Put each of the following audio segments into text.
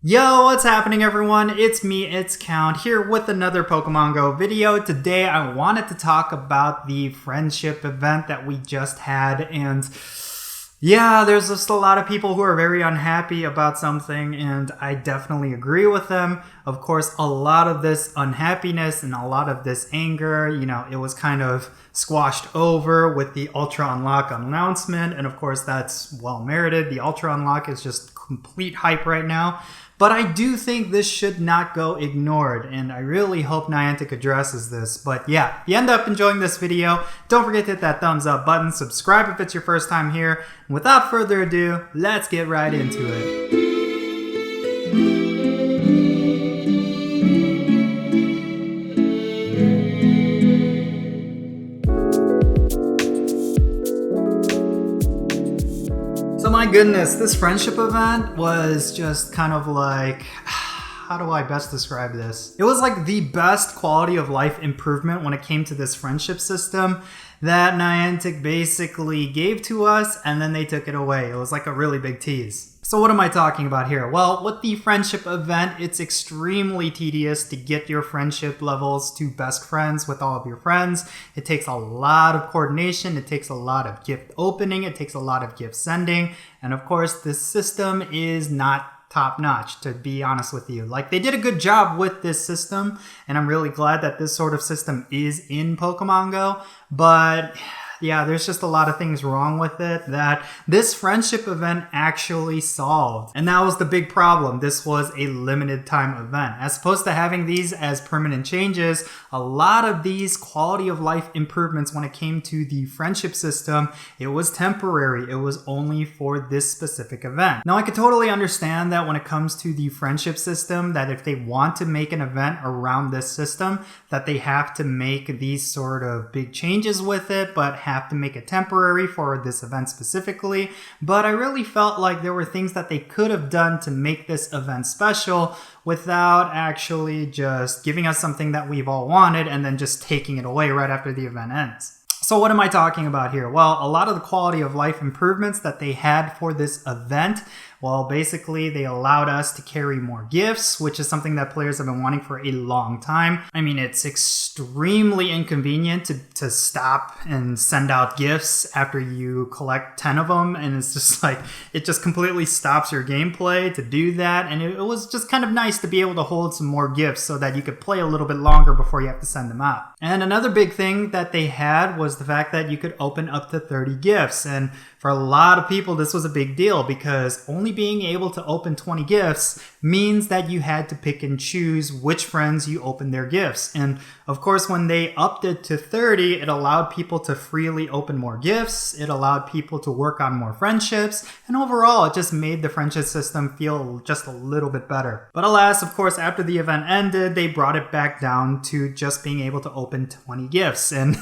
Yo, what's happening everyone? It's me, it's Count, here with another Pokemon Go video. Today I wanted to talk about the friendship event that we just had, and yeah, there's just a lot of people who are very unhappy about something, and I definitely agree with them. Of course, a lot of this unhappiness and a lot of this anger, it was kind of squashed over with the Ultra Unlock announcement, and of course that's well merited. The Ultra Unlock is just complete hype right now. But I do think this should not go ignored, and I really hope Niantic addresses this. But yeah, if you end up enjoying this video, don't forget to hit that thumbs up button, subscribe if it's your first time here, and without further ado, let's get right into it. So my goodness, this friendship event was just kind of like, how do I best describe this? It was like the best quality of life improvement when it came to this friendship system that Niantic basically gave to us, and then they took it away. It was like a really big tease. So what am I talking about here? Well, with the friendship event, it's extremely tedious to get your friendship levels to best friends with all of your friends. It takes a lot of coordination. It takes a lot of gift opening. It takes a lot of gift sending. And of course, this system is not top notch, to be honest with you. Like, they did a good job with this system, and I'm really glad that this sort of system is in Pokemon Go, but yeah, there's just a lot of things wrong with it that this friendship event actually solved. And that was the big problem. This was a limited time event. As opposed to having these as permanent changes, a lot of these quality of life improvements when it came to the friendship system, it was temporary. It was only for this specific event. Now, I could totally understand that when it comes to the friendship system, that if they want to make an event around this system, that they have to make these sort of big changes with it, but have to make it temporary for this event specifically. But I really felt like there were things that they could have done to make this event special without actually just giving us something that we've all wanted and then just taking it away right after the event ends. So what am I talking about here? Well, a lot of the quality of life improvements that they had for this event, well, basically they allowed us to carry more gifts, which is something that players have been wanting for a long time. I mean, it's extremely inconvenient to stop and send out gifts after you collect 10 of them, and it's just like, it just completely stops your gameplay to do that, and it was just kind of nice to be able to hold some more gifts so that you could play a little bit longer before you have to send them out. And another big thing that they had was the fact that you could open up to 30 gifts, and for a lot of people, this was a big deal because only being able to open 20 gifts means that you had to pick and choose which friends you opened their gifts. And of course, when they upped it to 30, it allowed people to freely open more gifts. It allowed people to work on more friendships. And overall, it just made the friendship system feel just a little bit better. But alas, of course, after the event ended, they brought it back down to just being able to open 20 gifts. And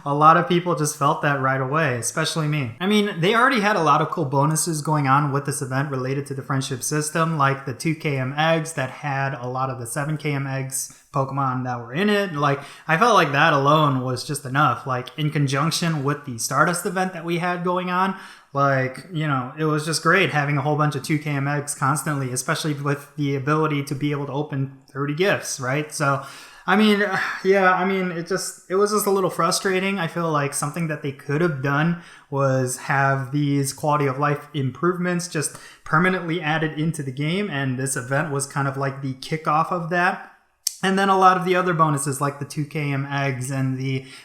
a lot of people just felt that right away, especially me. I mean, they already had a lot of cool bonuses going on with this event related to the friendship system, like the 2km eggs that had a lot of the 7km eggs Pokemon that were in it. Like, I felt like that alone was just enough. Like, in conjunction with the Stardust event that we had going on, like, it was just great having a whole bunch of 2km eggs constantly, especially with the ability to be able to open 30 gifts, right? So I mean, yeah, it was just a little frustrating. I feel like something that they could have done was have these quality of life improvements just permanently added into the game, and this event was kind of like the kickoff of that. And then a lot of the other bonuses like the 2km eggs and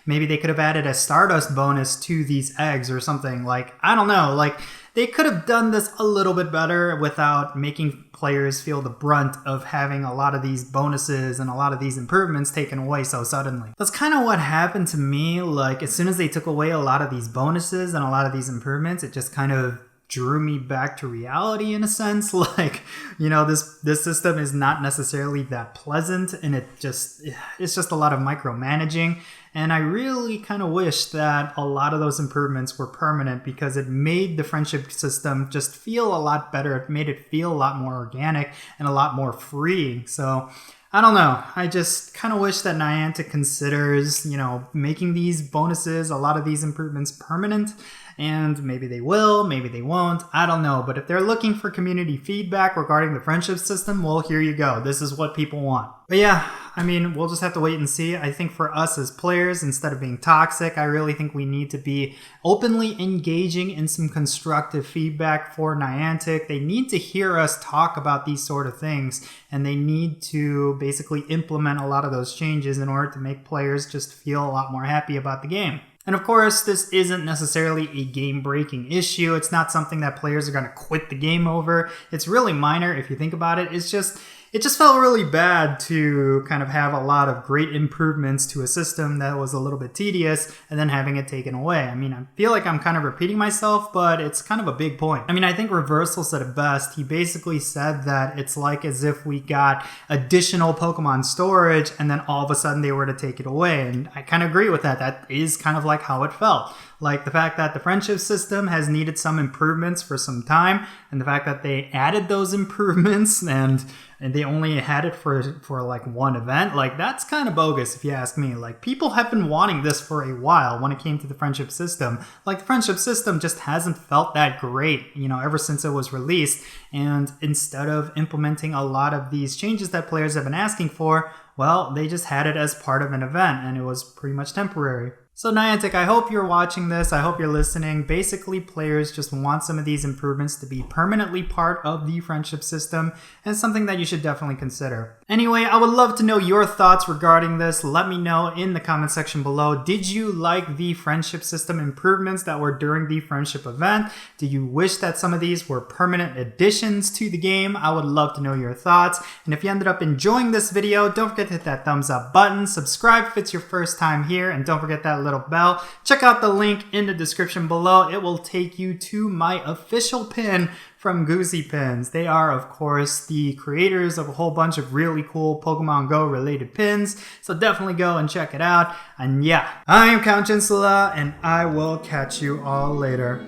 maybe they could have added a Stardust bonus to these eggs or something. Like, I don't know, like they could have done this a little bit better without making players feel the brunt of having a lot of these bonuses and a lot of these improvements taken away so suddenly. That's kind of what happened to me. Like, as soon as they took away a lot of these bonuses and a lot of these improvements, it just kind of drew me back to reality in a sense. Like, this system is not necessarily that pleasant, and it's just a lot of micromanaging. And I really kind of wish that a lot of those improvements were permanent because it made the friendship system just feel a lot better. It made it feel a lot more organic and a lot more free. So I don't know. I just kind of wish that Niantic considers, making these bonuses, a lot of these improvements permanent. And maybe they will, maybe they won't. I don't know. But if they're looking for community feedback regarding the friendship system, well, here you go. This is what people want. But yeah, I mean, we'll just have to wait and see. I think for us as players, instead of being toxic, I really think we need to be openly engaging in some constructive feedback for Niantic. They need to hear us talk about these sort of things, and they need to basically implement a lot of those changes in order to make players just feel a lot more happy about the game. And of course, this isn't necessarily a game-breaking issue. It's not something that players are going to quit the game over. It's really minor if you think about it. It just felt really bad to kind of have a lot of great improvements to a system that was a little bit tedious and then having it taken away. I mean, I feel like I'm kind of repeating myself, but it's kind of a big point. I mean, I think Reversal said it best. He basically said that it's like as if we got additional Pokemon storage and then all of a sudden they were to take it away. And I kind of agree with that. That is kind of like how it felt. Like the fact that the friendship system has needed some improvements for some time, and the fact that they added those improvements and they only had it for like one event, like that's kind of bogus if you ask me. Like people have been wanting this for a while when it came to the friendship system. Like the friendship system just hasn't felt that great, ever since it was released. And instead of implementing a lot of these changes that players have been asking for, well, they just had it as part of an event and it was pretty much temporary. So Niantic, I hope you're watching this. I hope you're listening. Basically, players just want some of these improvements to be permanently part of the friendship system, and it's something that you should definitely consider. Anyway, I would love to know your thoughts regarding this. Let me know in the comment section below. Did you like the friendship system improvements that were during the friendship event? Do you wish that some of these were permanent additions to the game? I would love to know your thoughts. And if you ended up enjoying this video, don't forget to hit that thumbs up button. Subscribe if it's your first time here, and don't forget that little bell. Check out the link in the description below. It will take you to my official pin from GOOZEE Pins. They are, of course, the creators of a whole bunch of really cool Pokemon Go related pins, so definitely go and check it out. And yeah, I am Count Jinsula, and I will catch you all later.